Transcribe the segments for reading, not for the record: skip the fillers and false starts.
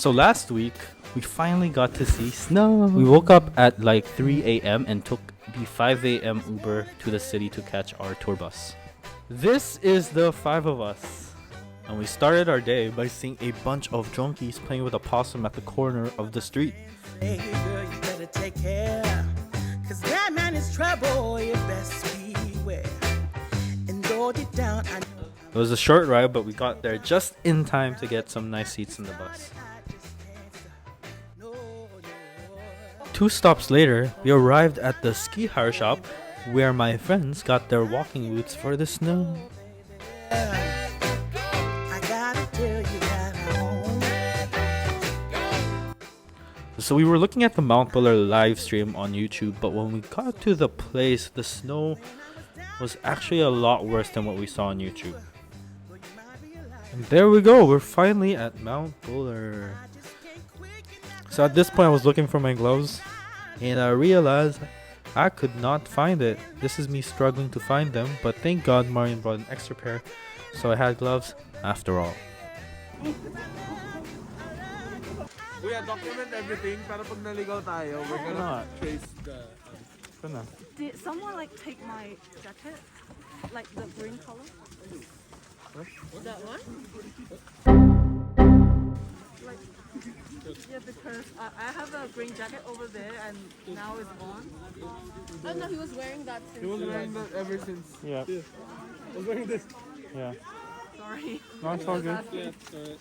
So last week, we finally got to see snow. We woke up at like 3 a.m. and took the 5 a.m. Uber to the city to catch our tour bus. This is the 5 of us. And we started our day by seeing a bunch of drunkies playing with a possum at the corner of the street. Hey girl, you better take care, 'cause that man is trouble, you best beware. And go deep down, I know. It was a short ride, but we got there just in time to get some nice seats in the bus. 2 stops later, we arrived at the ski hire shop where my friends got their walking boots for the snow. I gotta tell you that So we were looking at the Mount Buller live stream on YouTube, but when we got to the place, the snow was actually a lot worse than what we saw on YouTube. And there we go, we're finally at Mount Buller. So at this point I was looking for my gloves and I realized I could not find it. This is me struggling to find them, but thank God Marianne brought an extra pair, so I had gloves after all. We document everything para pag naligaw tayo, we're gonna trace the... Did someone like take my jacket? Like the green color? That one? Like, yeah, because I have a green jacket over there and now it's on. Oh no, he was wearing that since. He was wearing that ever since. Yeah. He was wearing this. Yeah. Sorry. No, it's all good. Yeah, sorry.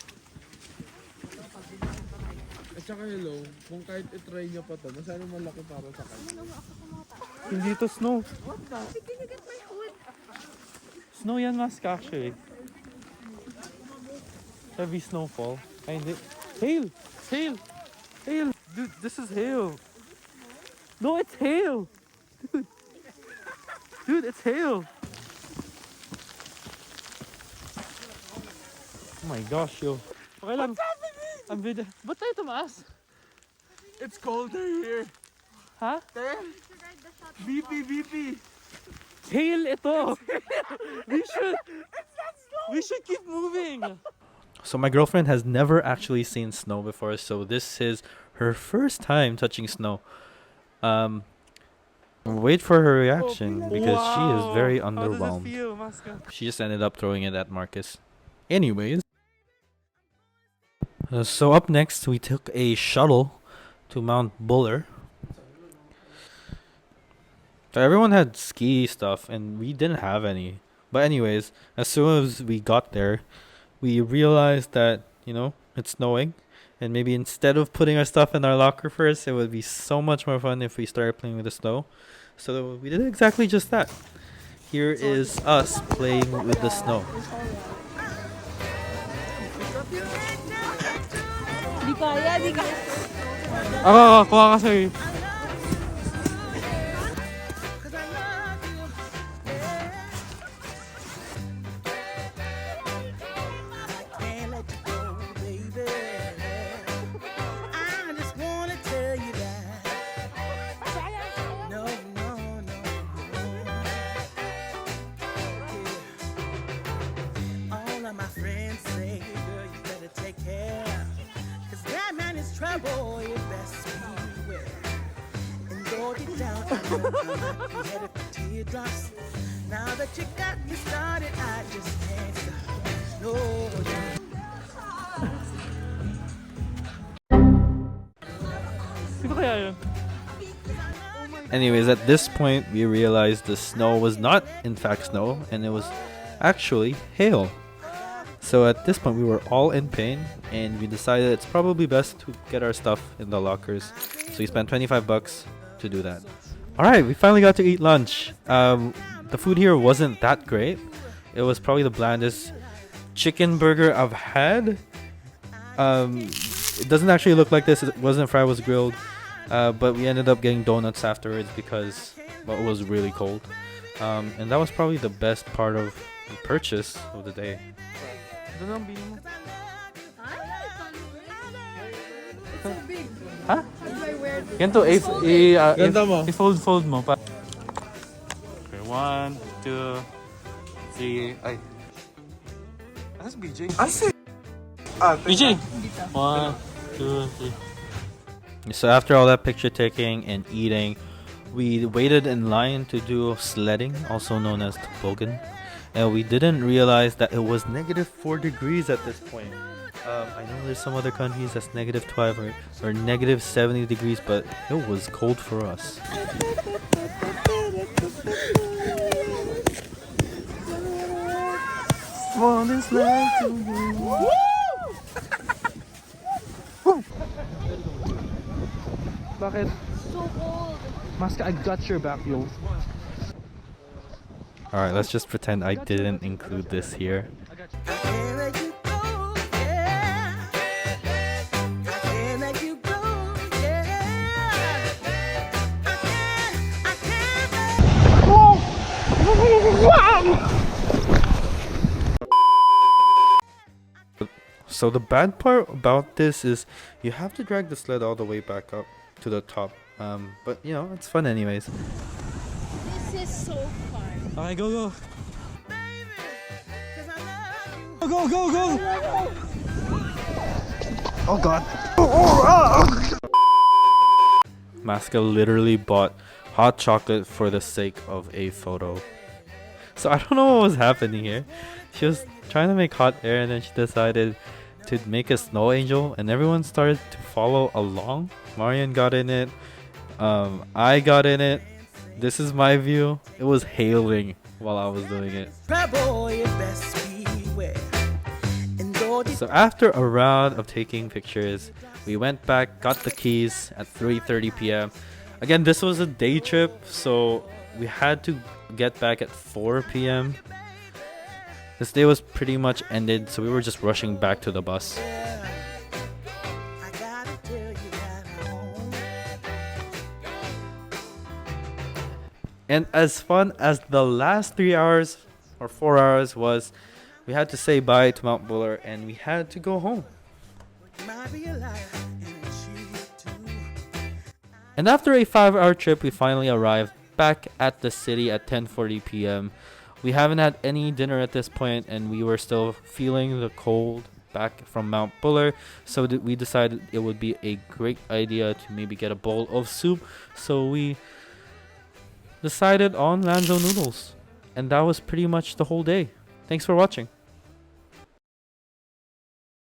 At saka hello, kung kahit itry nyo pa to, masyadong malaki para sa kanya. Hindi to snow. What the? Did you get my hood? Snow yan, mask actually. Heavy snowfall. Ay, hindi. Hail! Hail! Hail! Dude, this is hail. No, it's hail! Dude. Dude, it's hail! Oh my gosh, yo. Okay lang. What's happening? I'm video. Ba't tayo tumaas? It's colder here. Ha? There? VP! Hail ito! We should keep moving! So my girlfriend has never actually seen snow before, so this is her first time touching snow. Wait for her reaction because she is very underwhelmed. She just ended up throwing it at Marcus. Anyways. So up next, we took a shuttle to Mount Buller. So everyone had ski stuff and we didn't have any. But anyways, as soon as we got there, we realized that, you know, it's snowing. And maybe instead of putting our stuff in our locker first, it would be so much more fun if we started playing with the snow. So we did exactly just that. Here is us playing with the snow. Di kaya. Ako, kuha ka sa'yo. Trouble, you best beware. And go deep down, I know you might be headed for teardrops. Now that you got me started, I just can't stop. No, Anyways, at this point, we realized the snow was not in fact snow, and it was actually hail. So at this point, we were all in pain, and we decided it's probably best to get our stuff in the lockers. So we spent $25 to do that. Alright, we finally got to eat lunch. The food here wasn't that great. It was probably the blandest chicken burger I've had. It doesn't actually look like this. It wasn't fried, it was grilled. But we ended up getting donuts afterwards because, well, it was really cold. And that was probably the best part of the purchase of the day. It's so big. Ha? It's very weird. Ganito, Ganda mo. i-fold mo pa. Okay, 1, 2, 3, ay. That's BJ. Ase! BJ! 1, So after all that picture taking and eating, we waited in line to do sledding, also known as toboggan, and we didn't realize that it was -4 degrees at this point. I know there's some other countries that's -12 or -70 degrees, but it was cold for us. Bakit? So cold. Maska, I got your back, yo. Alright, let's just pretend I didn't include this here. I can't let you go, yeah. I can't let you go, yeah. I can't. So the bad part about this is you have to drag the sled all the way back up to the top. But you know, it's fun anyways. This is so fun. Alright, go. Go. Oh god. Maska literally bought hot chocolate for the sake of a photo. So I don't know what was happening here. She was trying to make hot air and then she decided to make a snow angel and everyone started to follow along. Marianne got in it. I got in it. This is my view. It was hailing while I was doing it. Proud boy is best beware. And though the So after a round of taking pictures, we went back, got the keys at 3:30 p.m. Again, this was a day trip, so we had to get back at 4 p.m. This day was pretty much ended, so we were just rushing back to the bus. I gotta tell you that home. And as fun as the last 3 hours or 4 hours was, we had to say bye to Mount Buller and we had to go home. You might be a liar and a cheat too. And after a 5-hour trip, we finally arrived back at the city at 10:40 p.m. We haven't had any dinner at this point and we were still feeling the cold back from Mount Buller, so we decided it would be a great idea to maybe get a bowl of soup. So we decided on Lanzhou noodles. And that was pretty much the whole day. Thanks for watching.